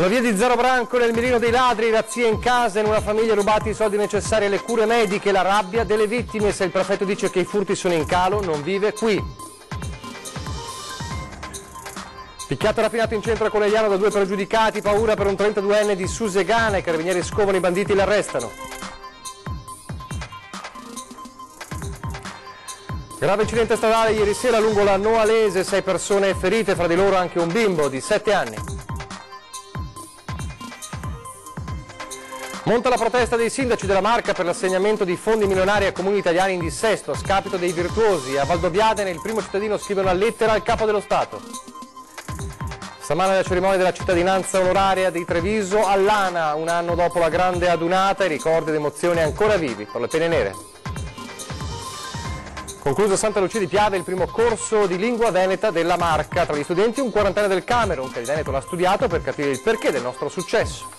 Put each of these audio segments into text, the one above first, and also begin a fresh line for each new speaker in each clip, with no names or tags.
Sulla via di Zero Branco, nel mirino dei ladri, razzia in casa, in una famiglia rubati i soldi necessari alle cure mediche, la rabbia delle vittime. Se il prefetto dice che i furti sono in calo, non vive qui. Picchiato e rapinato in centro a Conegliano da 2 pregiudicati, paura per un 32enne di Susegana, i carabinieri scovano i banditi e li arrestano. Grave incidente stradale ieri sera lungo la Noalese, 6 persone ferite, fra di loro anche un bimbo di 7 anni. Monta la protesta dei sindaci della Marca per l'assegnamento di fondi milionari a comuni italiani in dissesto, a scapito dei virtuosi. A Valdobbiadene il primo cittadino scrive una lettera al capo dello Stato. Stamane la cerimonia della cittadinanza onoraria di Treviso all'Ana, un anno dopo la grande adunata, i ricordi ed emozioni ancora vivi per le pene nere. Concluso a Santa Lucia di Piave il primo corso di lingua veneta della Marca. Tra gli studenti un quarantenne del Camerun, che il Veneto l'ha studiato per capire il perché del nostro successo.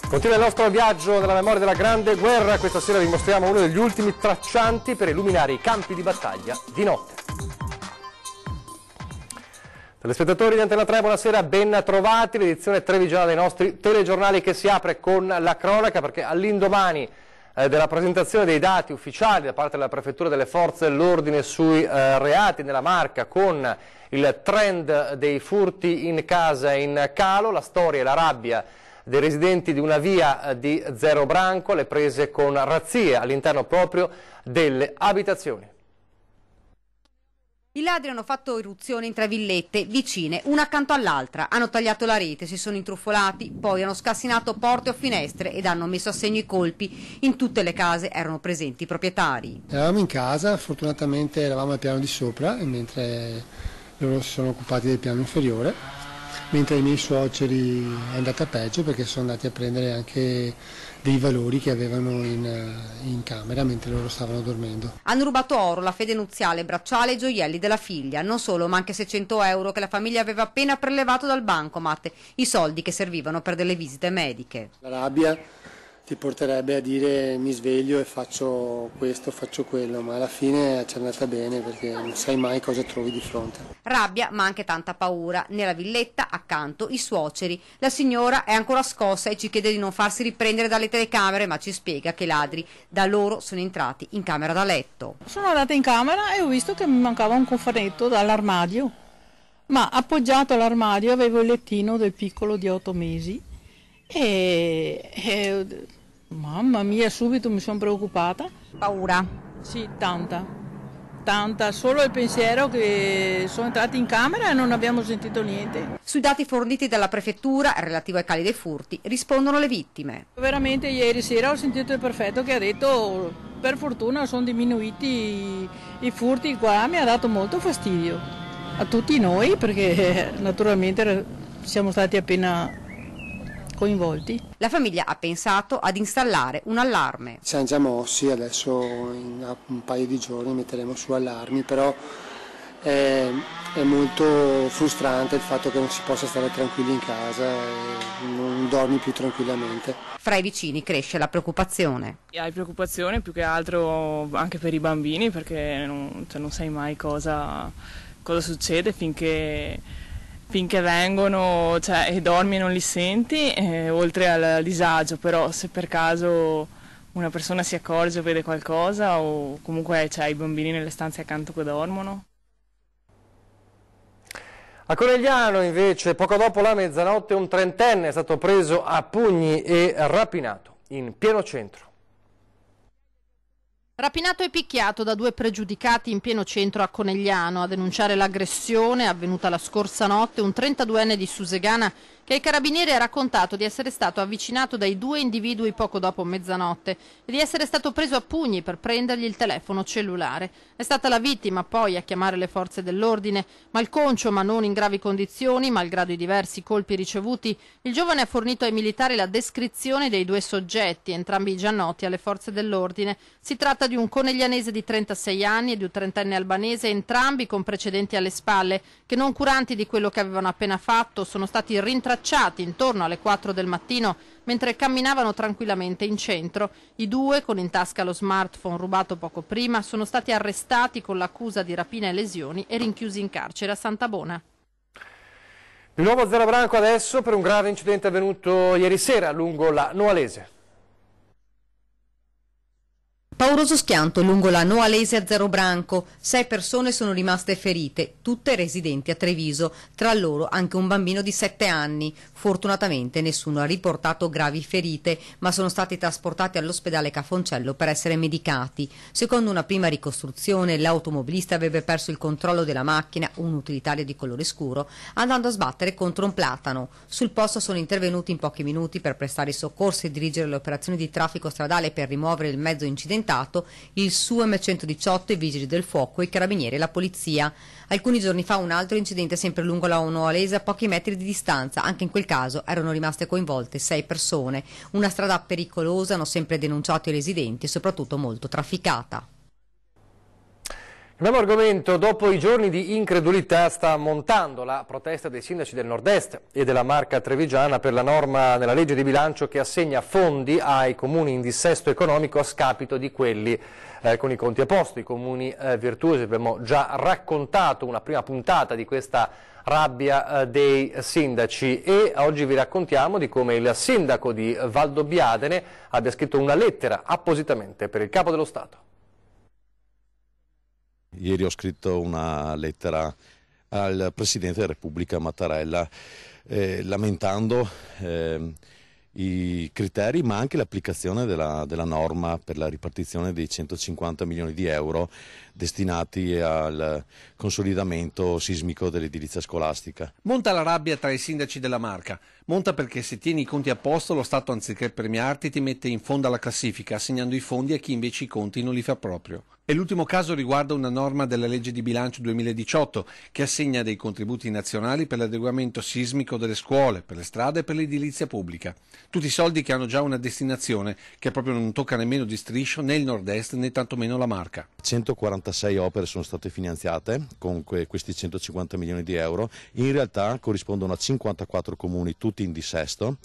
Continua il nostro viaggio nella memoria della Grande Guerra. Questa sera vi mostriamo uno degli ultimi traccianti per illuminare i campi di battaglia di notte. Telespettatori di Antena 3, buonasera, ben trovati. L'edizione trevigiana dei nostri telegiornali che si apre con la cronaca, perché all'indomani della presentazione dei dati ufficiali da parte della Prefettura delle Forze dell'Ordine sui reati nella Marca, con il trend dei furti in casa in calo, la storia e la rabbia dei residenti di una via di Zero Branco, le prese con razzie all'interno proprio delle abitazioni.
I ladri hanno fatto irruzione in 3 villette vicine, una accanto all'altra, hanno tagliato la rete, si sono intrufolati, poi hanno scassinato porte o finestre ed hanno messo a segno i colpi. In tutte le case erano presenti i proprietari.
Eravamo in casa, fortunatamente eravamo al piano di sopra, mentre loro si sono occupati del piano inferiore. Mentre ai miei suoceri è andata peggio, perché sono andati a prendere anche dei valori che avevano in camera mentre loro stavano dormendo.
Hanno rubato oro, la fede nuziale, bracciale e gioielli della figlia, non solo, ma anche 600 euro che la famiglia aveva appena prelevato dal bancomat, i soldi che servivano per delle visite mediche.
La rabbia ti porterebbe a dire mi sveglio e faccio questo, faccio quello, ma alla fine ci è andata bene, perché non sai mai cosa trovi di fronte.
Rabbia, ma anche tanta paura. Nella villetta accanto i suoceri. La signora è ancora scossa e ci chiede di non farsi riprendere dalle telecamere, ma ci spiega che i ladri da loro sono entrati in camera da letto.
Sono andata in camera e ho visto che mi mancava un cofanetto dall'armadio, ma appoggiato all'armadio avevo il lettino del piccolo di 8 mesi e mamma mia, subito mi sono preoccupata.
Paura?
Sì, tanta, solo il pensiero che sono entrati in camera e non abbiamo sentito niente.
Sui dati forniti dalla prefettura relativo ai cali dei furti rispondono le vittime.
Veramente ieri sera ho sentito il prefetto che ha detto per fortuna sono diminuiti i furti qua, mi ha dato molto fastidio a tutti noi, perché naturalmente siamo stati appena coinvolti.
La famiglia ha pensato ad installare un allarme.
Ci siamo già mossi, adesso in un paio di giorni metteremo su allarmi, però è molto frustrante il fatto che non si possa stare tranquilli in casa e non dormi più tranquillamente.
Fra i vicini cresce la preoccupazione.
Hai preoccupazione più che altro anche per i bambini, perché non sai mai cosa succede finché vengono, e dormi e non li senti, oltre al disagio. Però se per caso una persona si accorge o vede qualcosa, o comunque c'è i bambini nelle stanze accanto che dormono.
A Conegliano invece, poco dopo la mezzanotte, un 30enne è stato preso a pugni e rapinato in pieno centro.
Rapinato e picchiato da 2 pregiudicati in pieno centro a Conegliano. A denunciare l'aggressione avvenuta la scorsa notte un 32enne di Susegana che ai carabinieri ha raccontato di essere stato avvicinato dai 2 individui poco dopo mezzanotte e di essere stato preso a pugni per prendergli il telefono cellulare. È stata la vittima poi a chiamare le forze dell'ordine. Malconcio ma non in gravi condizioni, malgrado i diversi colpi ricevuti, il giovane ha fornito ai militari la descrizione dei 2 soggetti, entrambi già noti alle forze dell'ordine. Si tratta di un coneglianese di 36 anni e di un 30enne albanese, entrambi con precedenti alle spalle, che non curanti di quello che avevano appena fatto sono stati rintracciati intorno alle 4 del mattino mentre camminavano tranquillamente in centro. I 2, con in tasca lo smartphone rubato poco prima, sono stati arrestati con l'accusa di rapina e lesioni e rinchiusi in carcere a Santabona.
Di nuovo zero branco adesso per un grave incidente avvenuto ieri sera lungo la Noalese.
Pauroso schianto lungo la Noalese a Zero Branco. 6 persone sono rimaste ferite, tutte residenti a Treviso, tra loro anche un bambino di 7 anni. Fortunatamente nessuno ha riportato gravi ferite, ma sono stati trasportati all'ospedale Cafoncello per essere medicati. Secondo una prima ricostruzione, l'automobilista avrebbe perso il controllo della macchina, un utilitario di colore scuro, andando a sbattere contro un platano. Sul posto sono intervenuti in pochi minuti per prestare i soccorsi e dirigere le operazioni di traffico stradale per rimuovere il mezzo incidentato il SUAM 118, i vigili del fuoco, i carabinieri e la polizia. Alcuni giorni fa un altro incidente sempre lungo la Noalese a pochi metri di distanza. Anche in quel caso erano rimaste coinvolte 6 persone. Una strada pericolosa, hanno sempre denunciato i residenti, e soprattutto molto trafficata.
Cambiamo argomento. Dopo i giorni di incredulità sta montando la protesta dei sindaci del nord-est e della Marca trevigiana per la norma nella legge di bilancio che assegna fondi ai comuni in dissesto economico a scapito di quelli con i conti a posto, i comuni virtuosi. Abbiamo già raccontato una prima puntata di questa rabbia dei sindaci e oggi vi raccontiamo di come il sindaco di Valdobbiadene abbia scritto una lettera appositamente per il Capo dello Stato.
Ieri ho scritto una lettera al Presidente della Repubblica Mattarella lamentando i criteri ma anche l'applicazione della norma per la ripartizione dei 150 milioni di euro destinati al consolidamento sismico dell'edilizia scolastica.
Monta la rabbia tra i sindaci della Marca. Monta perché se tieni i conti a posto lo Stato anziché premiarti ti mette in fondo alla classifica assegnando i fondi a chi invece i conti non li fa proprio. E l'ultimo caso riguarda una norma della legge di bilancio 2018 che assegna dei contributi nazionali per l'adeguamento sismico delle scuole, per le strade e per l'edilizia pubblica. Tutti i soldi che hanno già una destinazione che proprio non tocca nemmeno di striscio né il nord-est né tantomeno la Marca.
146 opere sono state finanziate con questi 150 milioni di euro, in realtà corrispondono a 54 comuni tutti in dissesto.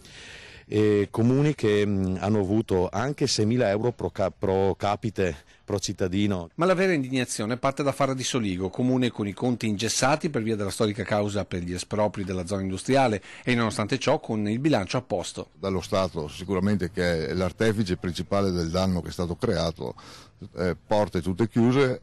E comuni che hanno avuto anche 6.000 euro pro capite, pro cittadino.
Ma la vera indignazione parte da Fara di Soligo, comune con i conti ingessati per via della storica causa per gli espropri della zona industriale e nonostante ciò con il bilancio a posto.
Dallo Stato sicuramente che è l'artefice principale del danno che è stato creato, porte tutte chiuse,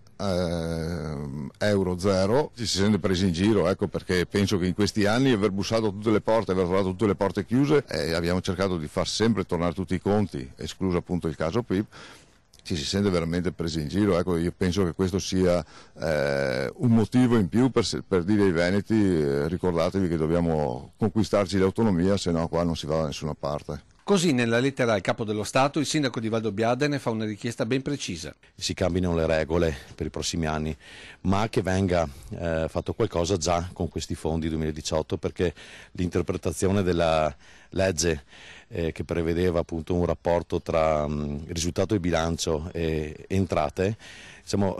euro zero, ci si sente presi in giro, ecco perché penso che in questi anni aver bussato tutte le porte, aver trovato tutte le porte chiuse abbiamo cercato di far sempre tornare tutti i conti, escluso appunto il caso PIP, ci si sente veramente presi in giro, ecco io penso che questo sia un motivo in più per dire ai veneti ricordatevi che dobbiamo conquistarci l'autonomia, se no qua non si va da nessuna parte.
Così nella lettera al Capo dello Stato il sindaco di Valdobbiadene fa una richiesta ben precisa.
Si cambino le regole per i prossimi anni, ma che venga fatto qualcosa già con questi fondi 2018 perché l'interpretazione della legge che prevedeva appunto un rapporto tra risultato di bilancio e entrate, diciamo,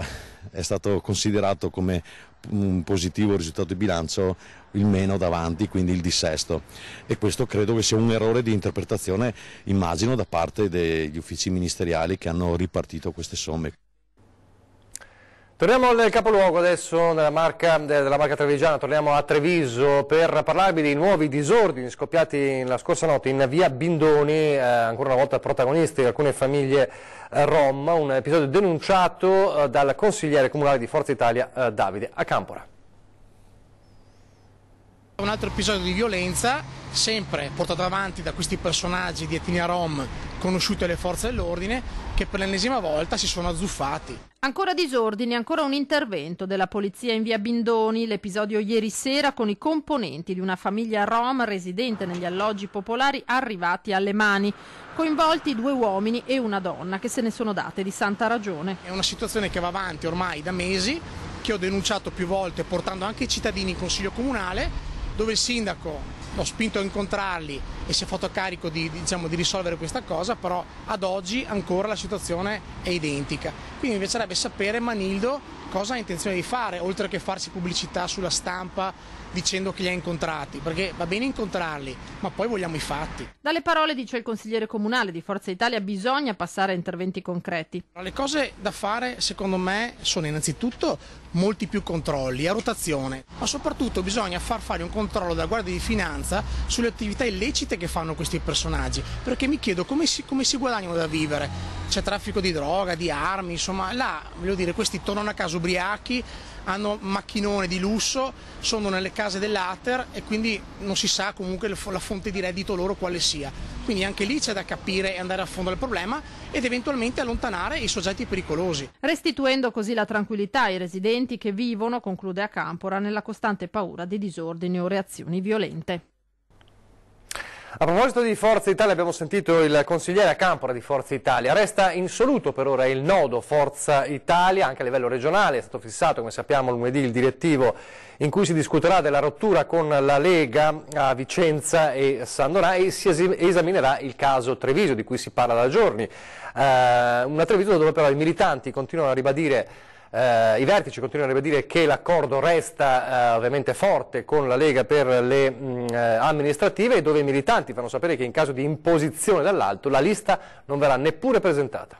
è stato considerato come un positivo risultato di bilancio il meno davanti, quindi il dissesto, e questo credo che sia un errore di interpretazione, immagino, da parte degli uffici ministeriali che hanno ripartito queste somme.
Torniamo al capoluogo adesso della Marca trevigiana, torniamo a Treviso per parlarvi dei nuovi disordini scoppiati la scorsa notte in via Bindoni, ancora una volta protagonisti di alcune famiglie rom, un episodio denunciato dal consigliere comunale di Forza Italia Davide Acampora.
Un altro episodio di violenza, sempre portato avanti da questi personaggi di etnia rom conosciuti alle forze dell'ordine, che per l'ennesima volta si sono azzuffati.
Ancora disordini, ancora un intervento della polizia in via Bindoni, l'episodio ieri sera con i componenti di una famiglia rom residente negli alloggi popolari arrivati alle mani. Coinvolti 2 uomini e una donna che se ne sono date di santa ragione.
È una situazione che va avanti ormai da mesi, che ho denunciato più volte portando anche i cittadini in consiglio comunale, dove il sindaco l'ho spinto a incontrarli e si è fatto carico di risolvere questa cosa, però ad oggi ancora la situazione è identica. Quindi mi piacerebbe sapere Manildo cosa ha intenzione di fare, oltre che farsi pubblicità sulla stampa dicendo che li ha incontrati, perché va bene incontrarli, ma poi vogliamo i fatti.
Dalle parole, dice il consigliere comunale di Forza Italia, bisogna passare a interventi concreti.
Le cose da fare, secondo me, sono innanzitutto molti più controlli a rotazione, ma soprattutto bisogna far fare un controllo dalla Guardia di Finanza sulle attività illecite che fanno questi personaggi, perché mi chiedo come si guadagnano da vivere. C'è traffico di droga, di armi, insomma, là, voglio dire, questi tornano a casa ubriachi, hanno macchinone di lusso, sono nelle case dell'Ater e quindi non si sa comunque la fonte di reddito loro quale sia. Quindi anche lì c'è da capire e andare a fondo del problema ed eventualmente allontanare i soggetti pericolosi.
Restituendo così la tranquillità ai residenti che vivono, conclude a Campora, nella costante paura di disordini o reazioni violente.
A proposito di Forza Italia, abbiamo sentito il consigliere a Campora di Forza Italia. Resta insoluto per ora il nodo Forza Italia, anche a livello regionale. È stato fissato, come sappiamo, lunedì il direttivo in cui si discuterà della rottura con la Lega a Vicenza e San Donà e si esaminerà il caso Treviso, di cui si parla da giorni. Una Treviso dove però i militanti continuano a ribadire, i vertici continuano a ribadire che l'accordo resta ovviamente forte con la Lega per le amministrative e dove i militanti fanno sapere che in caso di imposizione dall'alto la lista non verrà neppure presentata.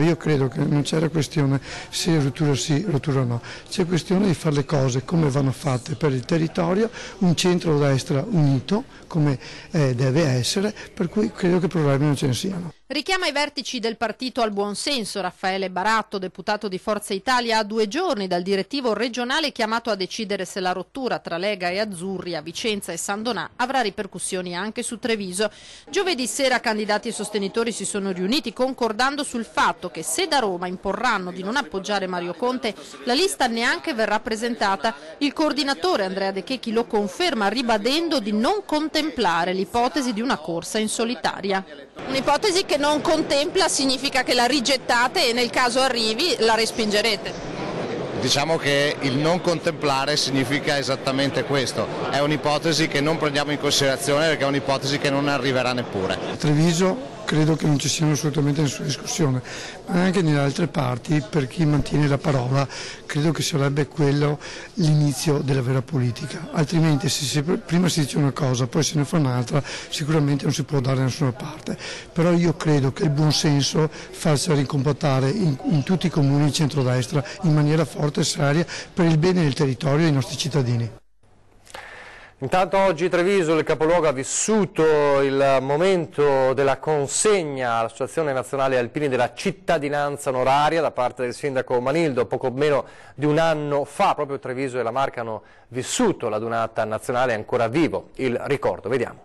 Io credo che non c'era questione se rottura sì, rottura no, c'è questione di fare le cose come vanno fatte per il territorio, un centro-destra unito come deve essere, per cui credo che problemi non ce ne siano.
Richiama i vertici del partito al buonsenso. Raffaele Baratto, deputato di Forza Italia, a 2 giorni dal direttivo regionale chiamato a decidere se la rottura tra Lega e Azzurri a Vicenza e San Donà avrà ripercussioni anche su Treviso. Giovedì sera candidati e sostenitori si sono riuniti concordando sul fatto che se da Roma imporranno di non appoggiare Mario Conte, la lista neanche verrà presentata. Il coordinatore Andrea De Checchi lo conferma, ribadendo di non contemplare l'ipotesi di una corsa in solitaria.
Un'ipotesi che non contempla significa che la rigettate e nel caso arrivi la respingerete.
Diciamo che il non contemplare significa esattamente questo, è un'ipotesi che non prendiamo in considerazione perché è un'ipotesi che non arriverà neppure.
Treviso credo che non ci sia assolutamente nessuna discussione, ma anche nelle altre parti, per chi mantiene la parola, credo che sarebbe quello l'inizio della vera politica, altrimenti se prima si dice una cosa, poi se ne fa un'altra, sicuramente non si può dare da nessuna parte, però io credo che il buonsenso faccia ricompattare in tutti i comuni di centrodestra in maniera forte e seria per il bene del territorio e dei nostri cittadini.
Intanto oggi Treviso, il capoluogo, ha vissuto il momento della consegna all'Associazione Nazionale Alpini della cittadinanza onoraria da parte del sindaco Manildo. Poco meno di un anno fa proprio Treviso e la Marca hanno vissuto la donata nazionale, è ancora vivo il ricordo. Vediamo.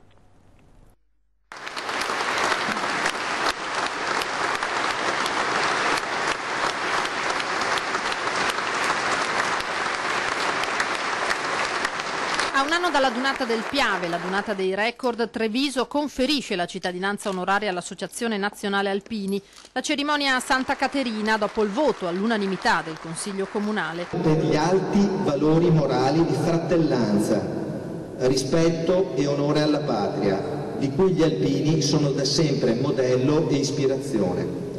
A un anno dalla Dunata del Piave, la Dunata dei Record, Treviso conferisce la cittadinanza onoraria all'Associazione Nazionale Alpini. La cerimonia a Santa Caterina dopo il voto all'unanimità del Consiglio Comunale.
Per gli alti valori morali di fratellanza, rispetto e onore alla patria, di cui gli alpini sono da sempre modello e ispirazione.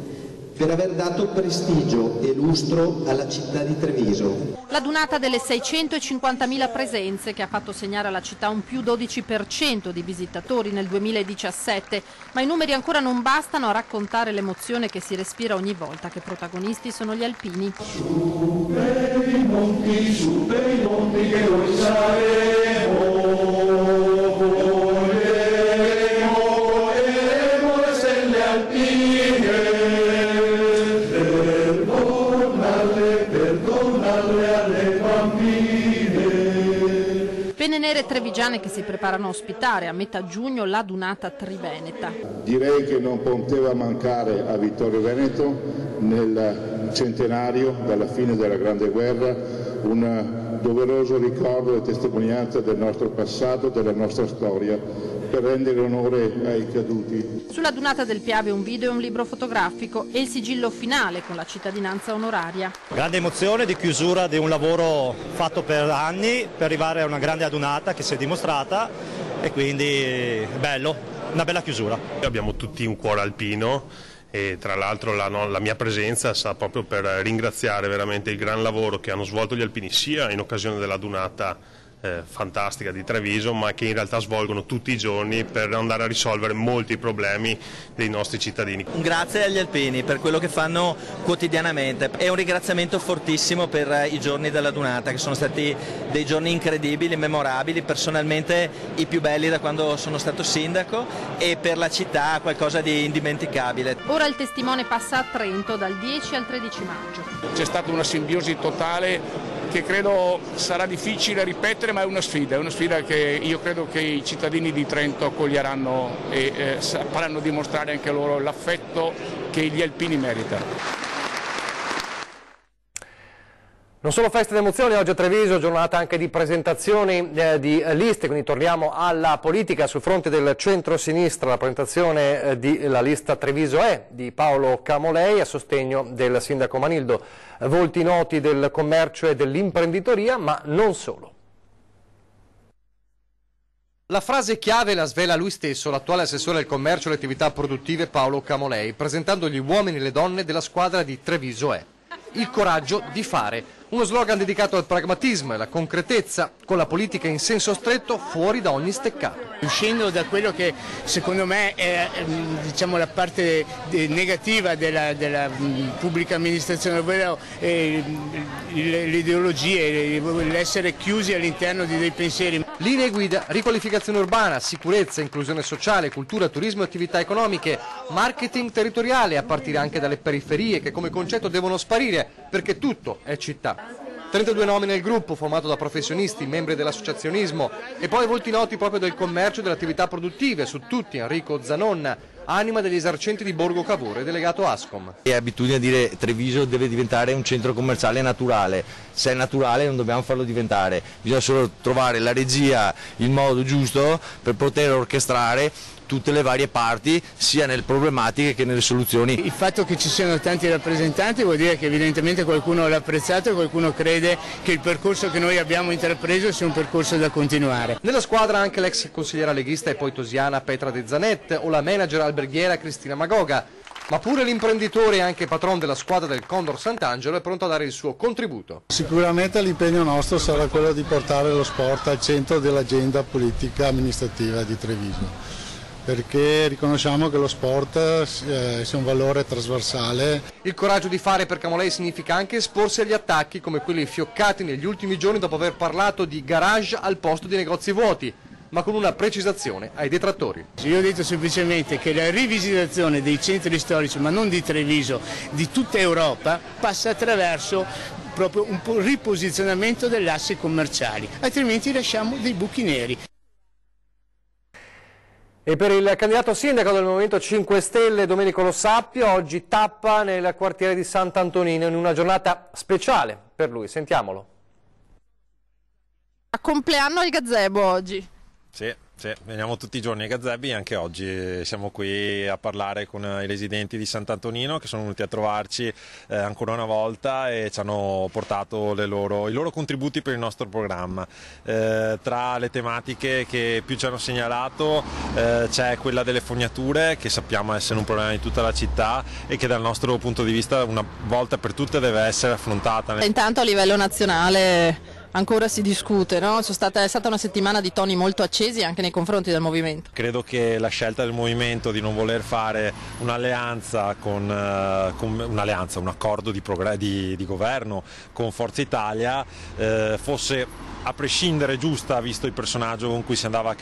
Per aver dato prestigio e lustro alla città di Treviso.
La dunata delle 650.000 presenze che ha fatto segnare alla città un più 12% di visitatori nel 2017, ma i numeri ancora non bastano a raccontare l'emozione che si respira ogni volta che protagonisti sono gli alpini.
Su per i monti che noi saremo, voleremo le stelle alpine.
Penne nere trevigiane che si preparano a ospitare a metà giugno la dunata triveneta.
Direi che non poteva mancare a Vittorio Veneto nel centenario dalla fine della Grande Guerra un doveroso ricordo e testimonianza del nostro passato, della nostra storia, per rendere onore ai caduti.
Sulla dunata del Piave un video e un libro fotografico e il sigillo finale con la cittadinanza onoraria.
Grande emozione di chiusura di un lavoro fatto per anni per arrivare a una grande adunata che si è dimostrata e quindi bello, una bella chiusura.
Abbiamo tutti un cuore alpino e tra l'altro la mia presenza sta proprio per ringraziare veramente il gran lavoro che hanno svolto gli alpini sia in occasione della dunata fantastica di Treviso, ma che in realtà svolgono tutti i giorni per andare a risolvere molti problemi dei nostri cittadini.
Un grazie agli alpini per quello che fanno quotidianamente e un ringraziamento fortissimo per i giorni della dunata, che sono stati dei giorni incredibili, memorabili, personalmente i più belli da quando sono stato sindaco, e per la città qualcosa di indimenticabile.
Ora il testimone passa a Trento dal 10 al 13 maggio.
C'è stata una simbiosi totale che credo sarà difficile ripetere, ma è una sfida che io credo che i cittadini di Trento coglieranno e sapranno dimostrare anche loro l'affetto che gli alpini meritano.
Non solo feste ed emozioni, oggi a Treviso, giornata anche di presentazioni di liste, quindi torniamo alla politica sul fronte del centro-sinistra, la presentazione della lista Treviso è di Paolo Camolei a sostegno del sindaco Manildo, volti noti del commercio e dell'imprenditoria, ma non solo. La frase chiave la svela lui stesso, l'attuale assessore al commercio e alle attività produttive Paolo Camolei, presentando gli uomini e le donne della squadra di Treviso è. Il coraggio di fare. Uno slogan dedicato al pragmatismo e alla concretezza, con la politica in senso stretto fuori da ogni steccato.
Uscendo da quello che secondo me è diciamo, la parte negativa della pubblica amministrazione, ovvero le ideologie, l'essere chiusi all'interno di dei pensieri.
Linee guida, riqualificazione urbana, sicurezza, inclusione sociale, cultura, turismo e attività economiche, marketing territoriale a partire anche dalle periferie che come concetto devono sparire perché tutto è città. 32 nomine nel gruppo formato da professionisti, membri dell'associazionismo e poi volti noti proprio del commercio e delle attività produttive, su tutti Enrico Zanonna, anima degli esercenti di Borgo Cavour, delegato Ascom.
È abitudine a dire Treviso deve diventare un centro commerciale naturale, se è naturale non dobbiamo farlo diventare, bisogna solo trovare la regia, il modo giusto per poter orchestrare tutte le varie parti, sia nelle problematiche che nelle soluzioni.
Il fatto che ci siano tanti rappresentanti vuol dire che evidentemente qualcuno l'ha apprezzato e qualcuno crede che il percorso che noi abbiamo intrapreso sia un percorso da continuare.
Nella squadra anche l'ex consigliera leghista e poi tosiana Petra De Zanet o la manager alberghiera Cristina Magoga, ma pure l'imprenditore e anche patron della squadra del Condor Sant'Angelo è pronto a dare il suo contributo.
Sicuramente l'impegno nostro sarà quello di portare lo sport al centro dell'agenda politica amministrativa di Treviso, perché riconosciamo che lo sport sia un valore trasversale.
Il coraggio di fare per Camolei significa anche esporsi agli attacchi come quelli fioccati negli ultimi giorni dopo aver parlato di garage al posto di negozi vuoti, ma con una precisazione ai detrattori.
Io ho detto semplicemente che la rivisitazione dei centri storici, ma non di Treviso, di tutta Europa, passa attraverso proprio un riposizionamento degli assi commerciali, altrimenti lasciamo dei buchi neri.
E per il candidato sindaco del Movimento 5 Stelle, Domenico Lo Sappio, oggi tappa nel quartiere di Sant'Antonino in una giornata speciale per lui. Sentiamolo.
A compleanno al gazebo oggi.
Sì, veniamo tutti i giorni ai gazzebi, anche oggi siamo qui a parlare con i residenti di Sant'Antonino che sono venuti a trovarci ancora una volta e ci hanno portato i loro contributi per il nostro programma. Tra le tematiche che più ci hanno segnalato c'è quella delle fognature, che sappiamo essere un problema di tutta la città e che dal nostro punto di vista una volta per tutte deve essere affrontata.
Intanto a livello nazionale ancora si discute, no? È stata una settimana di toni molto accesi anche nei confronti del movimento.
Credo che la scelta del movimento di non voler fare un'alleanza un accordo di governo con Forza Italia fosse a prescindere giusta, visto il personaggio con cui si andava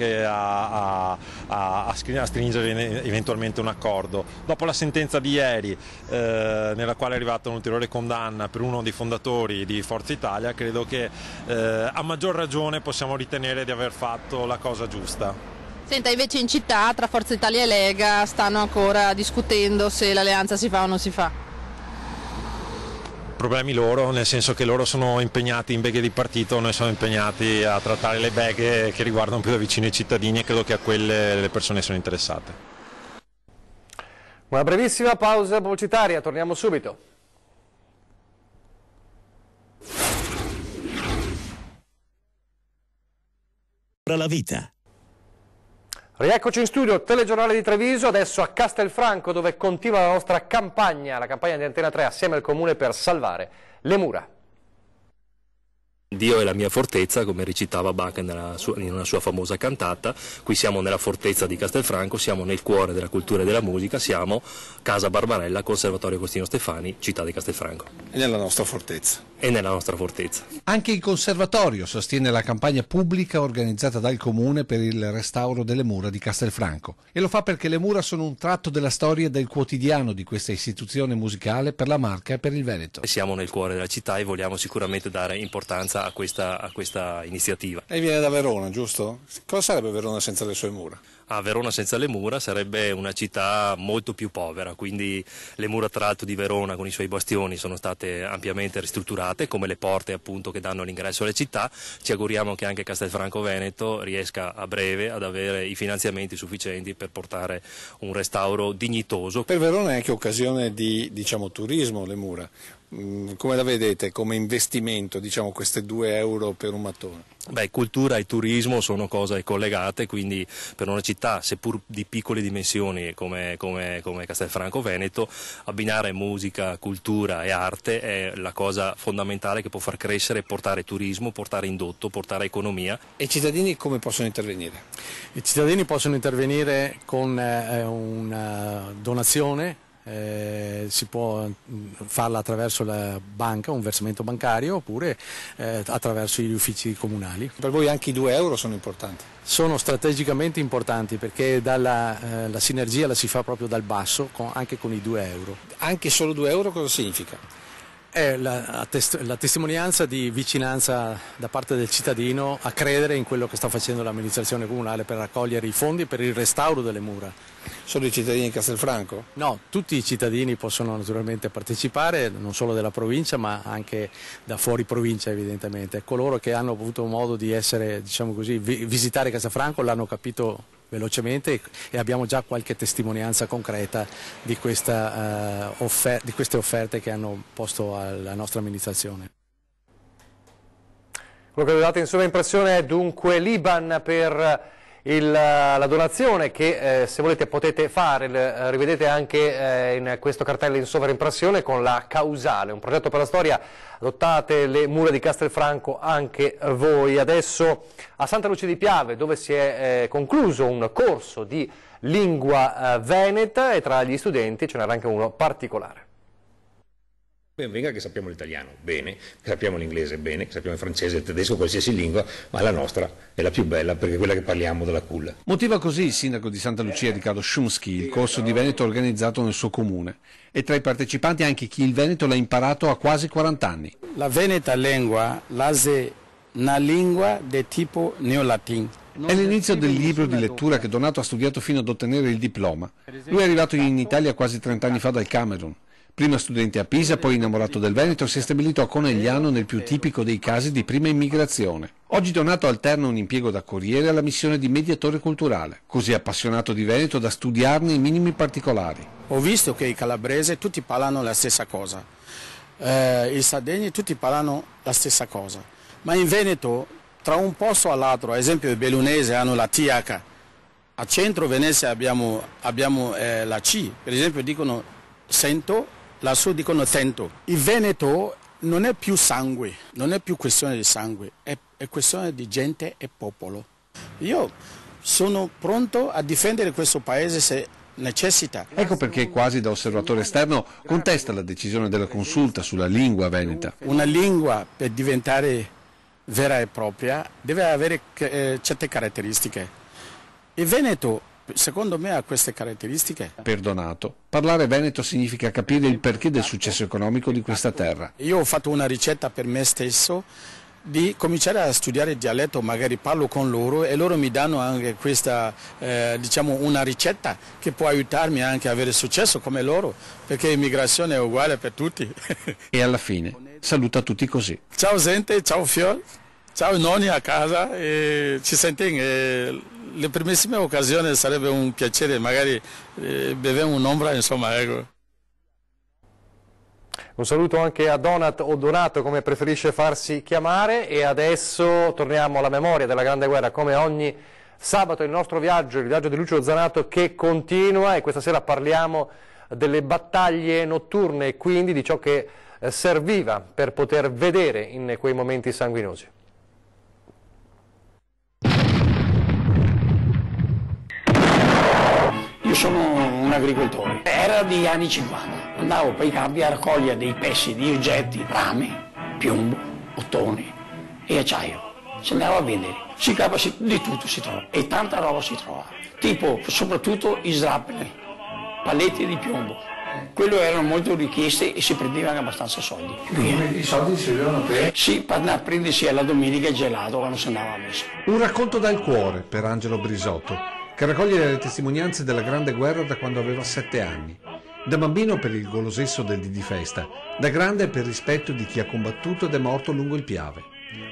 a stringere eventualmente un accordo. Dopo la sentenza di ieri, nella quale è arrivata un'ulteriore condanna per uno dei fondatori di Forza Italia, credo che a maggior ragione possiamo ritenere di aver fatto la cosa giusta.
Senta, invece in città tra Forza Italia e Lega stanno ancora discutendo se l'alleanza si fa o non si fa.
problemi loro, nel senso che loro sono impegnati in beghe di partito, noi siamo impegnati a trattare le beghe che riguardano più da vicino i cittadini e credo che a quelle le persone sono interessate.
Una brevissima pausa pubblicitaria, torniamo subito.
La vita.
Rieccoci in studio, telegiornale di Treviso, adesso a Castelfranco dove continua la nostra campagna, la campagna di Antena 3 assieme al Comune per salvare le mura.
Dio è la mia fortezza, come recitava Bach in una sua famosa cantata. Qui siamo nella fortezza di Castelfranco, siamo nel cuore della cultura e della musica, siamo Casa Barbarella, Conservatorio Agostino Stefani, città di Castelfranco.
E nella nostra fortezza.
E nella nostra fortezza.
Anche il Conservatorio sostiene la campagna pubblica organizzata dal Comune per il restauro delle mura di Castelfranco. E lo fa perché le mura sono un tratto della storia e del quotidiano di questa istituzione musicale per la Marca e per il Veneto.
Siamo nel cuore della città e vogliamo sicuramente dare importanza a questa iniziativa.
Lei viene da Verona, giusto? Cosa sarebbe Verona senza le sue mura?
A Verona senza le mura sarebbe una città molto più povera, quindi le mura tra l'altro di Verona con i suoi bastioni sono state ampiamente ristrutturate, come le porte appunto che danno l'ingresso alle città. Ci auguriamo che anche Castelfranco Veneto riesca a breve ad avere i finanziamenti sufficienti per portare un restauro dignitoso.
Per Verona è anche occasione di turismo le mura. Come la vedete come investimento, queste 2 euro per un mattone?
Cultura e turismo sono cose collegate, quindi per una città seppur di piccole dimensioni come Castelfranco Veneto, abbinare musica, cultura e arte è la cosa fondamentale che può far crescere, portare turismo, portare indotto, portare economia.
E i cittadini come possono intervenire?
I cittadini possono intervenire con una donazione. Si può farla attraverso la banca, un versamento bancario, oppure attraverso gli uffici comunali.
Per voi anche i 2 euro sono importanti?
Sono strategicamente importanti perché la sinergia la si fa proprio dal basso, anche con i 2 euro.
Anche solo 2 euro cosa significa?
È la testimonianza di vicinanza da parte del cittadino a credere in quello che sta facendo l'amministrazione comunale per raccogliere i fondi per il restauro delle mura.
Solo i cittadini di Castelfranco?
No, tutti i cittadini possono naturalmente partecipare, non solo della provincia ma anche da fuori provincia evidentemente. Coloro che hanno avuto modo di essere, visitare Castelfranco l'hanno capito velocemente e abbiamo già qualche testimonianza concreta di queste offerte che hanno posto alla nostra amministrazione.
Quello che vi date in sua impressione è dunque l'Iban per la donazione che se volete potete fare, rivedete anche in questo cartello in sovraimpressione con la causale, un progetto per la storia, adottate le mura di Castelfranco anche voi. Adesso a Santa Lucia di Piave dove si è concluso un corso di lingua veneta e tra gli studenti ce n'era anche uno particolare.
Ben venga che sappiamo l'italiano bene, che sappiamo l'inglese bene, che sappiamo il francese, il tedesco, qualsiasi lingua, ma la nostra è la più bella perché è quella che parliamo dalla culla.
Motiva così il sindaco di Santa Lucia Riccardo Szumski il corso di Veneto organizzato nel suo comune e tra i partecipanti anche chi il Veneto l'ha imparato a quasi 40 anni.
La veneta lingua è una lingua di tipo neolatin.
È l'inizio del libro di lettura che Donato ha studiato fino ad ottenere il diploma. Lui è arrivato in Italia quasi 30 anni fa dal Camerun. Prima studente a Pisa, poi innamorato del Veneto, si è stabilito a Conegliano nel più tipico dei casi di prima immigrazione. Oggi Donato alterna un impiego da corriere alla missione di mediatore culturale, così appassionato di Veneto da studiarne i minimi particolari.
Ho visto che i calabresi tutti parlano la stessa cosa, i sardegni tutti parlano la stessa cosa, ma in Veneto tra un posto all'altro, ad esempio i bellunesi hanno la TH, a centro Venezia abbiamo la C, per esempio dicono sento, lassù dicono tento. Il Veneto non è più sangue, non è più questione di sangue, è questione di gente e popolo. Io sono pronto a difendere questo paese se necessita.
Ecco perché quasi da osservatore esterno contesta la decisione della consulta sulla lingua veneta.
Una lingua per diventare vera e propria deve avere certe caratteristiche. Il Veneto secondo me ha queste caratteristiche.
Per Donato, parlare veneto significa capire il perché del successo economico di questa terra.
Io ho fatto una ricetta per me stesso di cominciare a studiare il dialetto, magari parlo con loro e loro mi danno anche questa, diciamo, una ricetta che può aiutarmi anche a avere successo come loro, perché l'immigrazione è uguale per tutti.
E alla fine saluta tutti così.
Ciao gente, ciao Fior, ciao nonni a casa, e ci sentiamo. Le primissime occasioni sarebbe un piacere, magari beviamo un'ombra, insomma, ecco.
Un saluto anche a Donat o Donato, come preferisce farsi chiamare, e adesso torniamo alla memoria della Grande Guerra, come ogni sabato il nostro viaggio, il viaggio di Lucio Zanato, che continua, e questa sera parliamo delle battaglie notturne e quindi di ciò che serviva per poter vedere in quei momenti sanguinosi.
Io sono un agricoltore, era degli anni 50, andavo per i campi a raccogliere dei pezzi di oggetti, rame, piombo, ottone e acciaio, si andava a vendere, si cava di tutto si trova e tanta roba si trova, tipo soprattutto i srappoli, paletti di piombo, quello erano molto richieste e si prendevano abbastanza soldi.
I soldi servivano per?
Sì, per prendersi alla domenica il gelato quando si andava a messa.
Un racconto dal cuore per Angelo Brisotto, che raccoglie le testimonianze della Grande Guerra da quando aveva 7 anni. Da bambino per il golosesso del dì di festa, da grande per rispetto di chi ha combattuto ed è morto lungo il Piave.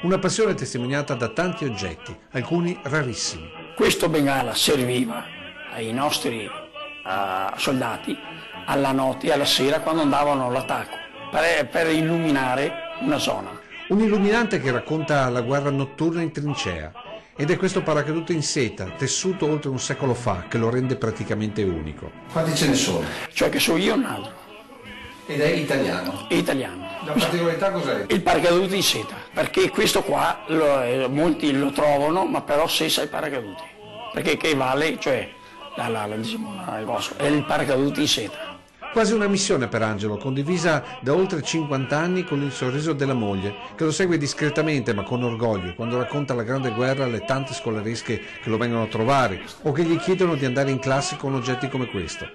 Una passione testimoniata da tanti oggetti, alcuni rarissimi.
Questo bengala serviva ai nostri soldati alla notte e alla sera quando andavano all'attacco, per illuminare una zona.
Un illuminante che racconta la guerra notturna in trincea. Ed è questo paracadute in seta, tessuto oltre un secolo fa, che lo rende praticamente unico.
Quanti ce ne sono? Cioè che sono io un altro.
Ed è italiano?
È italiano.
La particolarità cos'è?
Il paracadute in seta, perché questo qua molti lo trovano, ma però senza i paracadute. Perché che vale, cioè, è il paracadute in seta.
Quasi una missione per Angelo, condivisa da oltre 50 anni con il sorriso della moglie, che lo segue discretamente ma con orgoglio quando racconta la Grande Guerra alle tante scolaresche che lo vengono a trovare o che gli chiedono di andare in classe con oggetti come questo.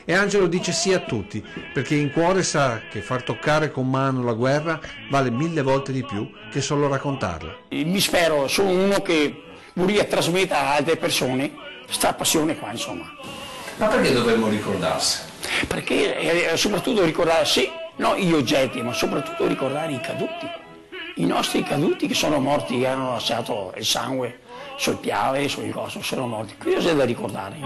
E Angelo dice sì a tutti, perché in cuore sa che far toccare con mano la guerra vale 1000 volte di più che solo raccontarla.
Mi spero, sono uno che vorrei trasmettere a altre persone questa passione qua, insomma.
Ma perché dovremmo ricordarsi?
Perché soprattutto ricordare, sì, no gli oggetti, ma soprattutto ricordare i caduti. I nostri caduti che sono morti, che hanno lasciato il sangue sul Piave, sui cosi, sono morti. Questo è da ricordare.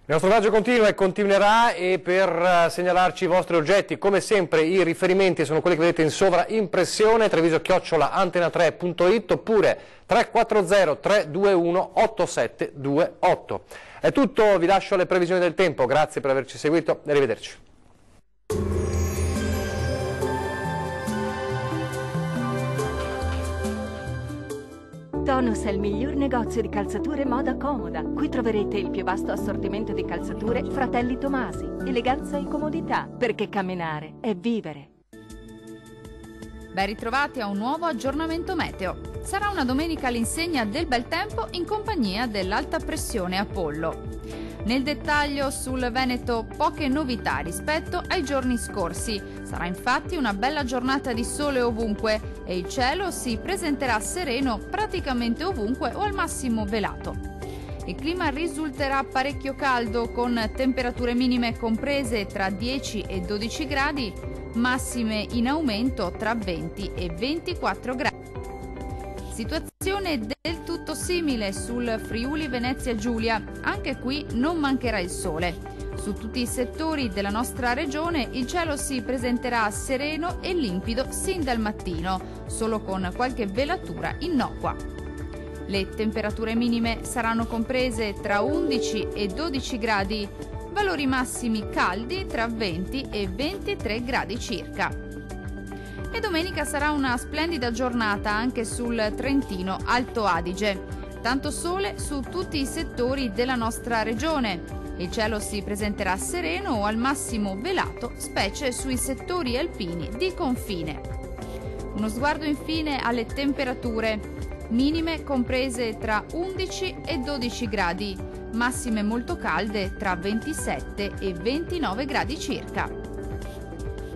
Il nostro viaggio continua e continuerà, e per segnalarci i vostri oggetti, come sempre, i riferimenti sono quelli che vedete in sovraimpressione, treviso@antena3.it oppure 340 321 8728. È tutto, vi lascio alle previsioni del tempo, grazie per averci seguito e arrivederci.
Tonus è il miglior negozio di calzature moda comoda. Qui troverete il più vasto assortimento di calzature Fratelli Tomasi. Eleganza e comodità, perché camminare è vivere.
Ben ritrovati a un nuovo aggiornamento meteo. Sarà una domenica all'insegna del bel tempo in compagnia dell'alta pressione Apollo. Nel dettaglio sul Veneto poche novità rispetto ai giorni scorsi. Sarà infatti una bella giornata di sole ovunque e il cielo si presenterà sereno praticamente ovunque o al massimo velato. Il clima risulterà parecchio caldo con temperature minime comprese tra 10 e 12 gradi, massime in aumento tra 20 e 24 gradi. Situazione del tutto simile sul Friuli Venezia Giulia, anche qui non mancherà il sole. Su tutti i settori della nostra regione il cielo si presenterà sereno e limpido sin dal mattino, solo con qualche velatura innocua. Le temperature minime saranno comprese tra 11 e 12 gradi, valori massimi caldi tra 20 e 23 gradi circa. E domenica sarà una splendida giornata anche sul Trentino Alto Adige. Tanto sole su tutti i settori della nostra regione. Il cielo si presenterà sereno o al massimo velato, specie sui settori alpini di confine. Uno sguardo infine alle temperature. Minime comprese tra 11 e 12 gradi, massime molto calde tra 27 e 29 gradi circa.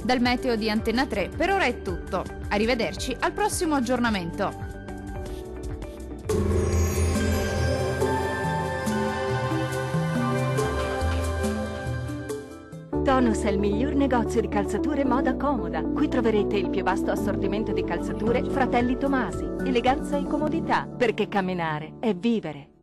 Dal meteo di Antenna 3 per ora è tutto. Arrivederci al prossimo aggiornamento.
Tonus è il miglior negozio di calzature moda comoda. Qui troverete il più vasto assortimento di calzature Fratelli Tomasi. Eleganza e comodità, perché camminare è vivere.